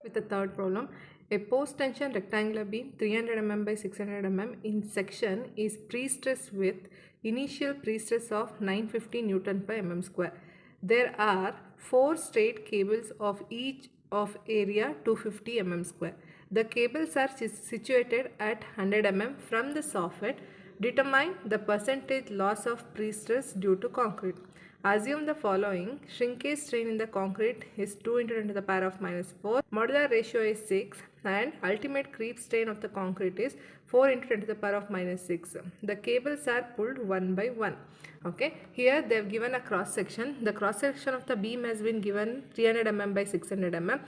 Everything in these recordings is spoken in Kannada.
With the third problem, a post tension rectangular beam 300 mm by 600 mm in section is pre-stressed with initial pre-stress of 950 Newton per mm square. There are 4 straight cables of each of area 250 mm square. The cables are situated at 100 mm from the soffit. Determine the percentage loss of pre-stress due to concrete. Assume the following: shrinkage strain in the concrete is 2 into 10 to the power of minus 4, modular ratio is 6, and ultimate creep strain of the concrete is 4 into 10 to the power of minus 6. The cables are pulled one by one. Okay, here they have given a cross section. The cross section of the beam has been given 300 mm by 600 mm,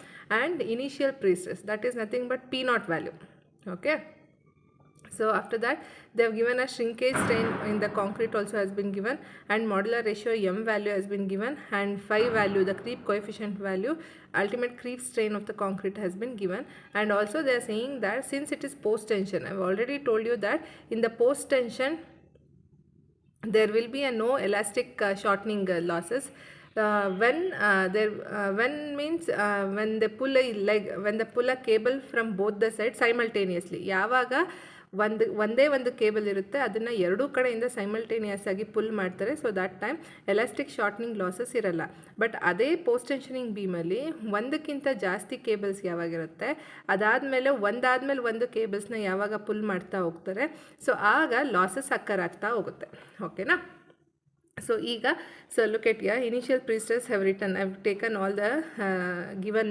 and initial pre-stress, that is nothing but P naught value. Okay. So after that they have given a shrinkage strain in the concrete also has been given, and modular ratio M value has been given, and phi value, the creep coefficient value, ultimate creep strain of the concrete has been given. And also they are saying that since it is post tension, I have already told you that in the post tension there will be a no elastic shortening losses. When means when they pull a leg, when they pull a cable from both the sides simultaneously, ಯಾವಾಗ ಒಂದೇ ಒಂದು ಕೇಬಲ್ ಇರುತ್ತೆ ಅದನ್ನು ಎರಡೂ ಕಡೆಯಿಂದ ಸೈಮಲ್ಟೇನಿಯಸ್ ಆಗಿ ಪುಲ್ ಮಾಡ್ತಾರೆ. So that time elastic shortening losses ಇರಲ್ಲ. ಬಟ್ ಅದೇ ಪೋಸ್ಟ್ ಟೆನ್ಷನಿಂಗ್ ಬೀಮಲ್ಲಿ ಒಂದಕ್ಕಿಂತ ಜಾಸ್ತಿ ಕೇಬಲ್ಸ್ ಯಾವಾಗಿರುತ್ತೆ, ಅದಾದಮೇಲೆ ಒಂದು ಕೇಬಲ್ಸ್ನ ಯಾವಾಗ ಪುಲ್ ಮಾಡ್ತಾ ಹೋಗ್ತಾರೆ, ಸೊ ಆಗ ಲಾಸಸ್ ಅಕ್ಕರ್ ಆಗ್ತಾ ಹೋಗುತ್ತೆ. ಓಕೆನಾ? So look at here, initial pre-stress have written, I have taken all the given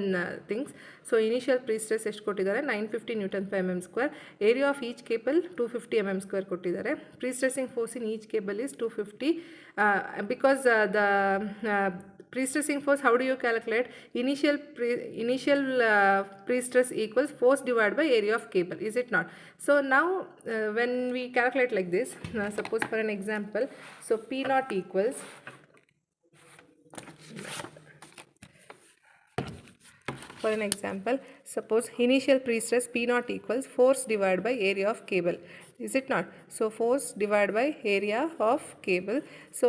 things. So initial pre-stress ಎಷ್ಟು ಕೊಟ್ಟಿದ್ದಾರೆ, 950 Newton per mm square. Area of each cable 250 mm square ಕೊಟ್ಟಿದ್ದಾರೆ. Pre-stressing force in each cable is 250 because the pre-stressing force, how do you calculate? Initial pre-stress equals force divided by area of cable, is it not? So now when we calculate like this, suppose for an example, so P naught equals for an example, suppose initial pre-stress P naught equals force divided by area of cable, is it not? So force divided by area of cable. So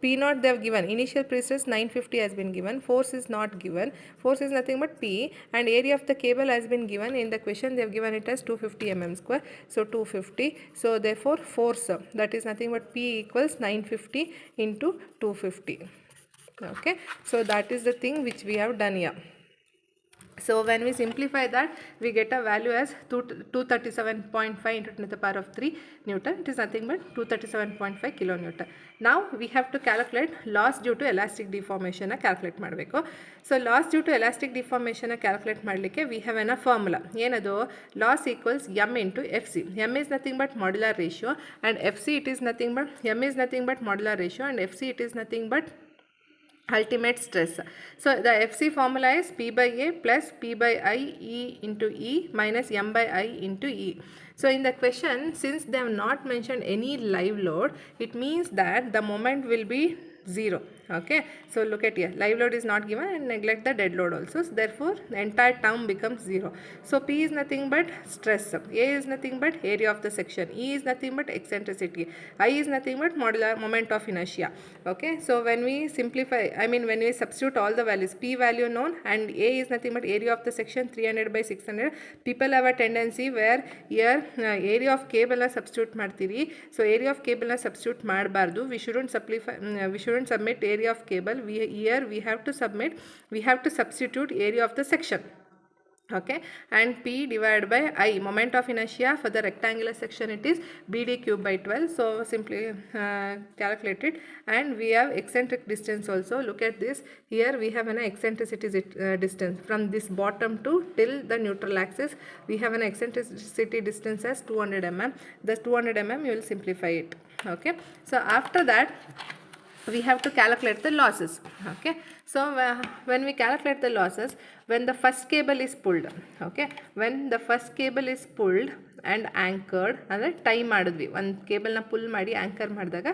P naught they have given, initial pre-stress 950 has been given, force is not given, force is nothing but P, and area of the cable has been given. In the question they have given it as 250 mm square, so 250. So therefore force, that is nothing but P equals 950 into 250. Okay, so that is the thing which we have done here. So when we simplify that, we get a value as 237.5 into 10 to the power of 3 Newton. It is nothing but 237.5 kilonewton. Now we have to calculate loss due to elastic deformation calculate ಮಾಡಬೇಕು. So loss due to elastic deformation calculate ಮಾಡಲಿಕ್ಕೆ we have a formula. ಏನದು? Loss equals M into FC. M is nothing but modular ratio, and FC it is nothing but, M is nothing but modular ratio, and FC it is nothing but ultimate stress. So the FC formula is P by A plus P by I E into E minus M by I into E. So in the question, since they have not mentioned any live load, it means that the moment will be 0. Okay, so look at here, live load is not given, and neglect the dead load also. So therefore the entire term becomes 0. So P is nothing but stress, A is nothing but area of the section, E is nothing but eccentricity, I is nothing but modular moment of inertia. Okay, so when we simplify, when we substitute all the values, P value known and A is nothing but area of the section 300 by 600. People have a tendency where here area of cable na substitute ಮಾಡ್ತೀವಿ. So area of cable na substitute ಮಾಡಬಾರ್ದು. We shouldn't submit area of cable. We have to substitute area of the section. Okay, and P divided by I, moment of inertia for the rectangular section, it is BD cube by 12. So simply calculate it, and we have eccentric distance also. Look at this, here we have an eccentricity distance from this bottom to till the neutral axis. We have an eccentricity distance as 200 mm. The 200 mm you will simplify it. Okay, so after that we have to calculate the losses. Okay, so when we calculate the losses, when the first cable is pulled, okay, when the first cable is pulled and anchored, ಅಂದರೆ ಟೈ ಮಾಡಿದ್ವಿ, ಒಂದು ಕೇಬಲ್ನ ಪುಲ್ ಮಾಡಿ ಆ್ಯಂಕರ್ ಮಾಡಿದಾಗ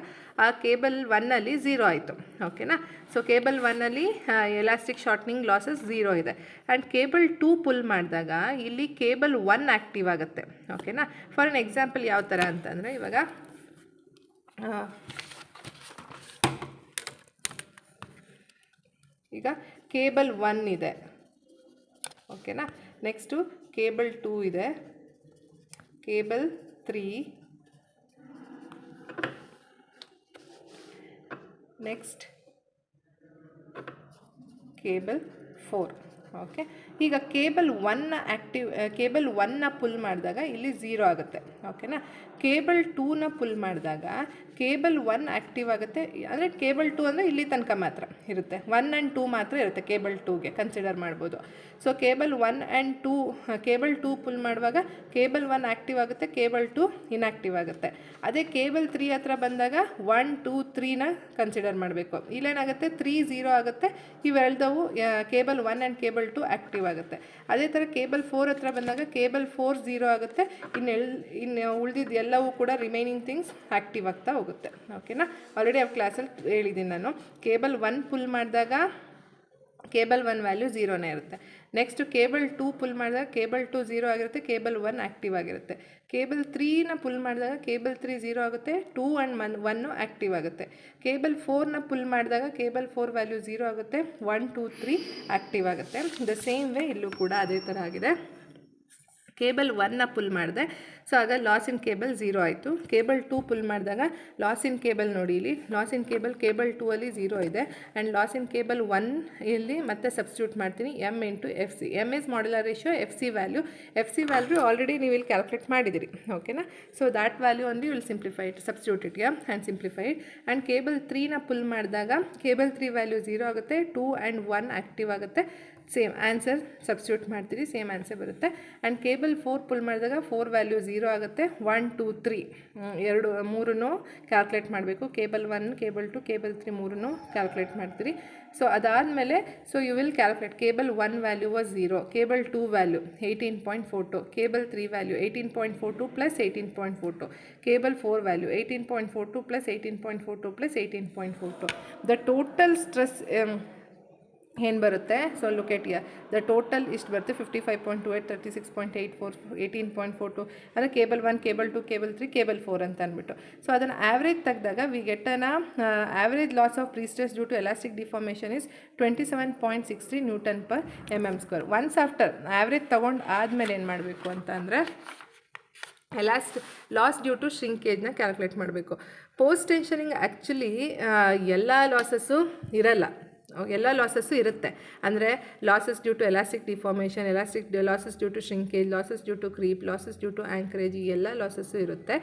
ಆ ಕೇಬಲ್ 1ಅಲ್ಲಿ 0 ಆಯಿತು. ಓಕೆನಾ? ಸೊ ಕೇಬಲ್ 1ಅಲ್ಲಿ ಎಲಾಸ್ಟಿಕ್ ಶಾರ್ಟ್ನಿಂಗ್ ಲಾಸಸ್ 0 ಇದೆ, ಆ್ಯಂಡ್ ಕೇಬಲ್ 2 ಪುಲ್ ಮಾಡಿದಾಗ ಇಲ್ಲಿ ಕೇಬಲ್ 1 ಆ್ಯಕ್ಟಿವ್ ಆಗುತ್ತೆ. ಓಕೆನಾ? ಫಾರ್ ಎನ್ ಎಕ್ಸಾಂಪಲ್ ಯಾವ ಥರ ಅಂತಂದರೆ, ಇವಾಗ ಈಗ ಕೇಬಲ್ 1 ಇದೆ. ಓಕೆನಾ? ನೆಕ್ಸ್ಟು ಕೇಬಲ್ 2 ಇದೆ, ಕೇಬಲ್ 3, ನೆಕ್ಸ್ಟ್ ಕೇಬಲ್ 4. ಓಕೆ, ಈಗ ಕೇಬಲ್ 1ನ ಪುಲ್ ಮಾಡಿದಾಗ ಇಲ್ಲಿ 0 ಆಗುತ್ತೆ. ಓಕೆನಾ, ಕೇಬಲ್ 2ನ ಪುಲ್ ಮಾಡಿದಾಗ ಕೇಬಲ್ 1 ಆ್ಯಕ್ಟಿವ್ ಆಗುತ್ತೆ. ಅಂದರೆ ಕೇಬಲ್ 2 ಅಂದರೆ ಇಲ್ಲಿ ತನಕ ಮಾತ್ರ ಇರುತ್ತೆ, 1 ಆ್ಯಂಡ್ 2 ಮಾತ್ರ ಇರುತ್ತೆ ಕೇಬಲ್ 2ಗೆ ಕನ್ಸಿಡರ್ ಮಾಡ್ಬೋದು. So cable 1 and 2, cable 2 pull ಮಾಡುವಾಗ ಕೇಬಲ್ 1 ಆ್ಯಕ್ಟಿವ್ ಆಗುತ್ತೆ, ಕೇಬಲ್ 2 ಇನ್ಆ್ಯಕ್ಟಿವ್ ಆಗುತ್ತೆ. ಅದೇ ಕೇಬಲ್ 3 ಹತ್ರ ಬಂದಾಗ 1, 2, 3ನ ಕನ್ಸಿಡರ್ ಮಾಡಬೇಕು. ಇಲ್ಲೇನಾಗುತ್ತೆ 3 0 ಆಗುತ್ತೆ, ಇವೆರಡವು ಕೇಬಲ್ 1 ಆ್ಯಂಡ್ ಕೇಬಲ್ 2 ಆ್ಯಕ್ಟಿವ್ ಆಗುತ್ತೆ. ಅದೇ ಥರ ಕೇಬಲ್ 4 ಹತ್ರ ಬಂದಾಗ ಕೇಬಲ್ 4 0 ಆಗುತ್ತೆ, ಇನ್ನು ಉಳಿದಿದ್ದು ಎಲ್ಲವೂ ಕೂಡ ರಿಮೈನಿಂಗ್ ಥಿಂಗ್ಸ್ ಆ್ಯಕ್ಟಿವ್ ಆಗ್ತಾ ಹೋಗುತ್ತೆ. ಓಕೆನಾ, ಆಲ್ರೆಡಿ ಆ ಕ್ಲಾಸಲ್ಲಿ ಹೇಳಿದ್ದೀನಿ ನಾನು. ಕೇಬಲ್ 1 ಪುಲ್ ಮಾಡಿದಾಗ ಕೇಬಲ್ 1 ವ್ಯಾಲ್ಯೂ 0ನೇ ಇರುತ್ತೆ. ನೆಕ್ಸ್ಟ್ ಕೇಬಲ್ 2 ಪುಲ್ ಮಾಡಿದಾಗ ಕೇಬಲ್ 2 0 ಆಗಿರುತ್ತೆ, ಕೇಬಲ್ 1 ಆ್ಯಕ್ಟಿವ್ ಆಗಿರುತ್ತೆ. ಕೇಬಲ್ 3ನ ಪುಲ್ ಮಾಡಿದಾಗ ಕೇಬಲ್ 3 0 ಆಗುತ್ತೆ, 2 ಆ್ಯಂಡ್ 1 ಆ್ಯಕ್ಟಿವ್ ಆಗುತ್ತೆ. ಕೇಬಲ್ 4ನ ಪುಲ್ ಮಾಡಿದಾಗ ಕೇಬಲ್ 4 ವ್ಯಾಲ್ಯೂ 0 ಆಗುತ್ತೆ, 1, 2, 3 ಆ್ಯಕ್ಟಿವ್ ಆಗುತ್ತೆ. ದ ಸೇಮ್ ವೇ ಇಲ್ಲೂ ಕೂಡ ಅದೇ ಥರ ಆಗಿದೆ. ಕೇಬಲ್ 1ನ ಪುಲ್ ಮಾಡಿದೆ, ಸೊ ಆಗ ಲಾಸ್ ಇನ್ ಕೇಬಲ್ 0 ಆಯಿತು. ಕೇಬಲ್ 2 ಪುಲ್ ಮಾಡಿದಾಗ ಲಾಸ್ ಇನ್ ಕೇಬಲ್ ನೋಡಿ, ಇಲ್ಲಿ ಲಾಸ್ ಇನ್ ಕೇಬಲ್ 2 ಅಲ್ಲಿ 0 ಇದೆ, ಆ್ಯಂಡ್ ಲಾಸ್ ಇನ್ ಕೇಬಲ್ 1 ಇಲ್ಲಿ ಮತ್ತೆ ಸಬ್ಸ್ಟಿಟ್ಯೂಟ್ ಮಾಡ್ತೀನಿ, m into F C. M is modular ratio, F C value already ನೀವು ಇಲ್ಲಿ ಕ್ಯಾಲ್ಕುಲೇಟ್ ಮಾಡಿದಿರಿ. ಓಕೆನಾ, so that value only will simplify it, substitute it and simplify it. And cable 3ನ ಪುಲ್ ಮಾಡಿದಾಗ ಕೇಬಲ್ 3 ವ್ಯಾಲ್ಯೂ 0 ಆಗುತ್ತೆ, 2 ಆ್ಯಂಡ್ 1 ಆ್ಯಕ್ಟಿವ್ ಆಗುತ್ತೆ. ಸೇಮ್ ಆನ್ಸರ್ ಸಬ್ಸ್ಟಿಟ್ಯೂಟ್ ಮಾಡ್ತೀರಿ, ಸೇಮ್ ಆನ್ಸರ್ ಬರುತ್ತೆ. ಆ್ಯಂಡ್ ಕೇಬಲ್ 4 ಪುಲ್ ಮಾಡಿದಾಗ 4 ವ್ಯಾಲ್ಯೂ 0 ಆಗುತ್ತೆ, 1, 2, 3 ಮೂರನ್ನು ಕ್ಯಾಲ್ಕುಲೇಟ್ ಮಾಡಬೇಕು. ಕೇಬಲ್ 1, ಕೇಬಲ್ 2, ಕೇಬಲ್ 3 ಮೂರನ್ನು ಕ್ಯಾಲ್ಕುಲೇಟ್ ಮಾಡ್ತೀರಿ. ಸೊ ಅದಾದಮೇಲೆ you will calculate cable 1 value was 0, cable 2 value 18.42, cable 3 value 18.42 plus 18.42, cable 4 value 18.42 plus 18.42 plus 18.42. The total stress ಏನು ಬರುತ್ತೆ? So look at here, the total ಇಷ್ಟು ಬರುತ್ತೆ 55.28, 36.84, 18.42 ಅಂದರೆ ಕೇಬಲ್ 1, ಕೇಬಲ್ 2, ಕೇಬಲ್ 3, ಕೇಬಲ್ 4 ಅಂತ ಅಂದ್ಬಿಟ್ಟು. ಸೊ ಅದನ್ನು ಆ್ಯಾವ್ರೇಜ್ ತೆಗೆದಾಗ we get average loss of prestress due to elastic deformation is 27.63 Nm/mm². Once after average ತೊಗೊಂಡು ಆದಮೇಲೆ ಏನು ಮಾಡಬೇಕು ಅಂತ ಅಂದರೆ ಲಾಸ್ ಡ್ಯೂ ಟು ಶ್ರಿಂಕೇಜ್ನ ಕ್ಯಾಲ್ಕುಲೇಟ್ ಮಾಡಬೇಕು. ಪೋಸ್ಟ್ ಟೆನ್ಷನಿಂಗ್ ಆ್ಯಕ್ಚುಲಿ ಎಲ್ಲ ಲಾಸಸ್ಸು ಇರಲ್ಲ, ಎಲ್ಲ ಲಾಸಸ್ಸು ಇರುತ್ತೆ. ಅಂದರೆ losses due to elastic deformation, losses due to shrinkage, losses due to creep, losses due to anchorage, ಈ ಎಲ್ಲ ಲಾಸಸ್ಸು ಇರುತ್ತೆ.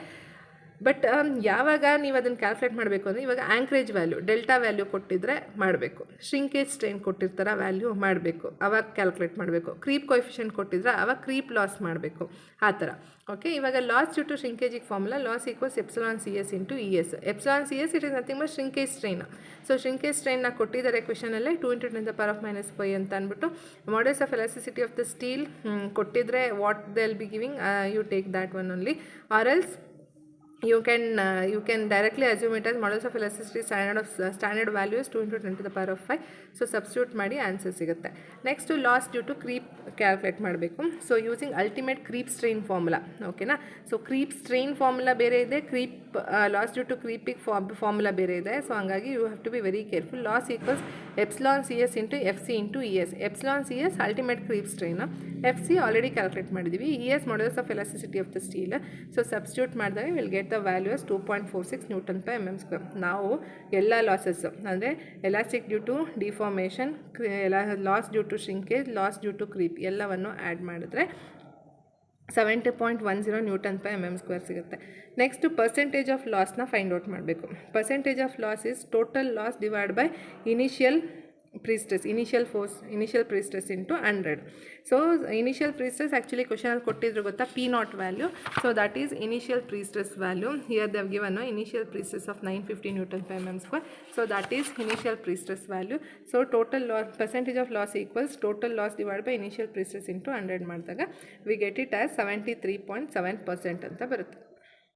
ಬಟ್ ಯಾವಾಗ ನೀವು ಅದನ್ನು ಕ್ಯಾಲ್ಕುಲೇಟ್ ಮಾಡಬೇಕು ಅಂದರೆ, ಇವಾಗ ಆ್ಯಂಕ್ರೇಜ್ ವ್ಯಾಲ್ಯೂ ಡೆಲ್ಟಾ ವ್ಯಾಲ್ಯೂ ಕೊಟ್ಟಿದ್ದರೆ ಮಾಡಬೇಕು, ಶ್ರಿಂಕೇಜ್ ಸ್ಟ್ರೈನ್ ಕೊಟ್ಟಿರ್ತಾರ ವ್ಯಾಲ್ಯೂ ಮಾಡಬೇಕು, ಅವಾಗ ಕ್ಯಾಲ್ಕುಲೇಟ್ ಮಾಡಬೇಕು. ಕ್ರೀಪ್ ಕೊಯಿಫಿಷಿಯೆಂಟ್ ಕೊಟ್ಟಿದ್ರೆ ಅವಾಗ ಕ್ರೀಪ್ ಲಾಸ್ ಮಾಡಬೇಕು, ಆ ಥರ. ಓಕೆ, ಇವಾಗ ಲಾಸ್ ಡ್ಯೂ ಟು ಶ್ರಿಂಕೇಜಿಗೆ formula loss equals epsilon C S into E S. Epsilon C S it is nothing but shrinkage strain. So shrinkage ಸ್ಟ್ರೈನ್ನ ಕೊಟ್ಟಿದ್ದಾರೆ ಕ್ವೆಶನಲ್ಲೇ 2 × 10⁻⁵ ಅಂತ ಅಂದ್ಬಿಟ್ಟು. Modulus of elasticity of the steel ಕೊಟ್ಟಿದ್ರೆ what they will be giving, you take that one only, or else you can directly assume it as modulus of elasticity standard value is 2 × 10⁵. So substitute ಮಾಡಿ ಆನ್ಸರ್ ಸಿಗುತ್ತೆ. Next loss due to creep calculate ಮಾಡಬೇಕು. So using ultimate creep strain formula. ಓಕೆನಾ, ಸೊ ಕ್ರೀಪ್ ಸ್ಟ್ರೈನ್ ಫಾರ್ಮುಲಾ ಬೇರೆ ಇದೆ, ಕ್ರೀಪ್ ಲಾಸ್ ಡ್ಯೂ ಟು ಕ್ರೀಪಿಗೆ ಫಾರ್ಮುಲಾ ಬೇರೆ ಇದೆ. ಸೊ ಹಂಗಾಗಿ you have to be very careful. Loss equals epsilon C S into F C into E S. Epsilon C S ultimate creep strain, F C already calculate ಮಾಡಿದ್ದೀವಿ, E S modulus of elasticity of the steel. So substitute ಮಾಡಿದಾಗ will get the value as 2.46 Nm/mm². ನಾವು ಎಲ್ಲ ಲಾಸಸ್ಸು ಅಂದರೆ elastic due to deformation, loss due to shrinkage, loss due to creep ಎಲ್ಲವನ್ನು ಆ್ಯಡ್ ಮಾಡಿದ್ರೆ 70.10 Nm/mm² ಸಿಗುತ್ತೆ. ನೆಕ್ಸ್ಟು ಪರ್ಸೆಂಟೇಜ್ ಆಫ್ ಲಾಸ್ನ ಫೈಂಡ್ ಔಟ್ ಮಾಡಬೇಕು. Percentage of loss is total loss divide by initial prestress, initial prestress into 100. So initial prestress actually ಕ್ವಶನಲ್ಲಿ ಕೊಟ್ಟಿದ್ರು ಗೊತ್ತಾ, P0 value. So that is initial prestress value. Here they have given initial prestress of 950 Nm/mm². So that is initial prestress value. So total loss, percentage of loss equals total loss divide by initial prestress into 100 ಮಾಡಿದಾಗ ವಿ ಗೆಟ್ ಇಟ್ ಆಸ್ 73.7% ಅಂತ ಬರುತ್ತೆ.